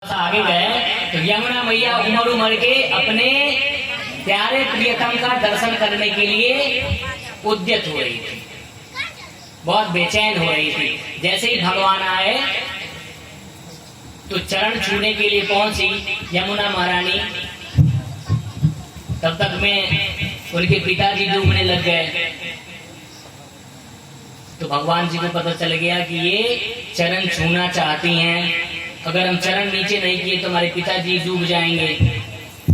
आगे गए तो यमुना मैया उमड़ उमड़ के अपने प्यारे प्रियतम का दर्शन करने के लिए उद्यत हो रही थी, बहुत बेचैन हो रही थी। जैसे ही भगवान आए तो चरण छूने के लिए पहुंची यमुना महारानी, तब तक में उनके पिताजी डूबने लग गए। तो भगवान जी को पता चल गया कि ये चरण छूना चाहती हैं, अगर हम चरण नीचे नहीं किए तो हमारे पिताजी डूब जाएंगे।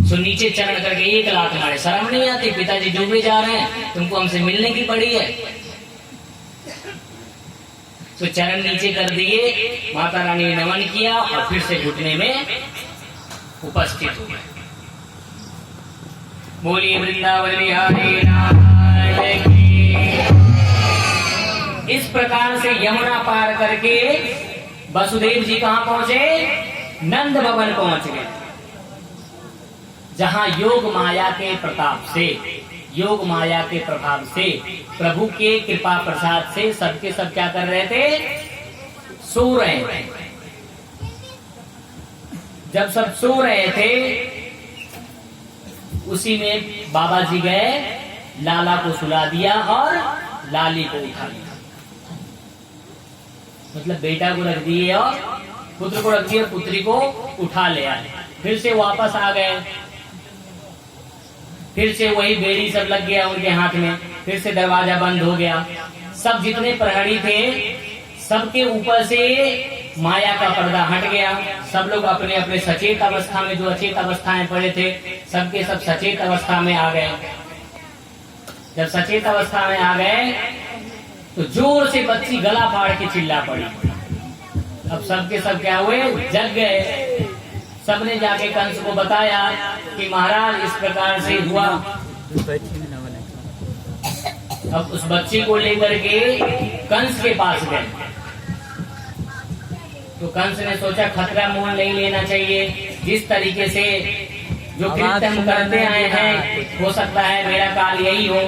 तो नीचे चरण करके एक लात मारे, शर्म नहीं आती? पिताजी डूबे जा रहे हैं, तुमको हमसे मिलने की पड़ी है। तो चरण नीचे कर दिए, माता रानी ने नमन किया और फिर से घुटने में उपस्थित हो गए। बोलिए वृंदावन बिहारी नाथ की। इस प्रकार से यमुना पार करके वसुदेव जी कहां पहुंचे? नंद भवन पहुंच गए, जहां योग माया के प्रताप से प्रभु के कृपा प्रसाद से सबके सब क्या कर रहे थे? सो रहे थे। जब सब सो रहे थे उसी में बाबा जी गए, लाला को सुला दिया और लाली को उठा लिया। मतलब बेटा को रख दिए और पुत्र को रख दिए, पुत्री को उठा ले आए। फिर से वापस आ गए, फिर से वही बेड़ी सब लग गया उनके हाथ में, फिर से दरवाजा बंद हो गया। सब जितने प्रहरी थे सबके ऊपर से माया का पर्दा हट गया। सब लोग अपने अपने सचेत अवस्था में, जो अचेत अवस्थाएं पड़े थे सबके सब सचेत अवस्था में आ गए। जब सचेत अवस्था में आ गए तो जोर से बच्ची गला फाड़ के चिल्ला पड़ी। अब सबके सब क्या हुए? जग गए। सबने जाके कंस को बताया कि महाराज इस प्रकार से हुआ। अब उस बच्ची को लेकर के कंस के पास गए। तो कंस ने सोचा खतरा मोल नहीं लेना चाहिए, जिस तरीके से जो कृत्य हम करते आए हैं हो सकता है मेरा काल यही हो।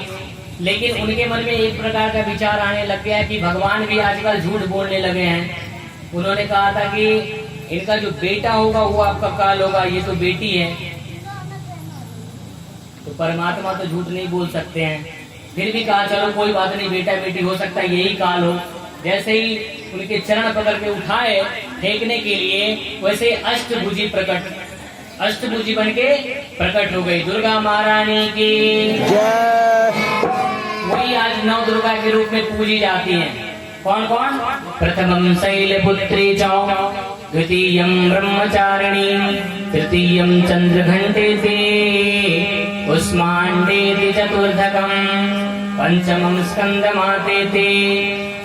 लेकिन उनके मन में एक प्रकार का विचार आने लग गया कि भगवान भी आजकल झूठ बोलने लगे हैं। उन्होंने कहा था कि इनका जो बेटा होगा वो आपका काल होगा, ये तो बेटी है। तो परमात्मा तो झूठ नहीं बोल सकते हैं। फिर भी कहा चलो कोई बात नहीं, बेटा बेटी हो सकता है यही काल हो। जैसे ही उनके चरण पकड़ के उठाए फेंकने के लिए, वैसे अष्टभुजी बन के प्रकट हो गई। दुर्गा महारानी की वही आज नौ दुर्गा के रूप में पूजी जाती हैं। कौन कौन? प्रथमं शैलपुत्री च, द्वितीयं ब्रह्मचारिणी, तृतीयं चंद्रघंटेति, कुष्मांडेति चतुर्थकं, पंचमं स्कंदमातेति,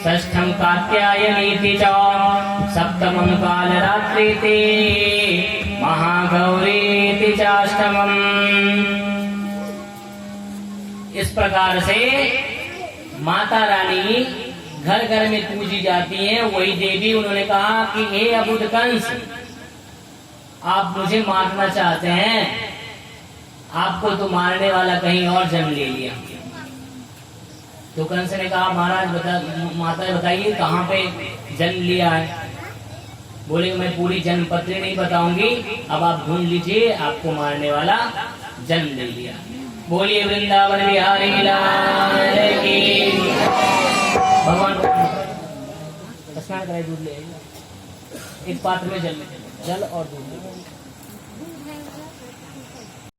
षष्ठं कात्यायनीति च, सप्तमं कालरात्रिति, महागौरीति चाष्टमम्। इस प्रकार से माता रानी घर घर में पूजी जाती हैं। वही देवी उन्होंने कहा कि हे अबुध कंस, आप मुझे मारना चाहते हैं, आपको तो मारने वाला कहीं और जन्म ले लिया। तो कंस ने कहा महाराज माता बताइए कहाँ पे जन्म लिया है? बोले मैं पूरी जन्म पत्री नहीं बताऊंगी, अब आप ढूंढ लीजिए, आपको मारने वाला जन्म ले लिया। बोलिए वृंदावन बिहारी लाल की। भगवान स्नान कराए, दूध ले एक पात्र में जल और दूध ले।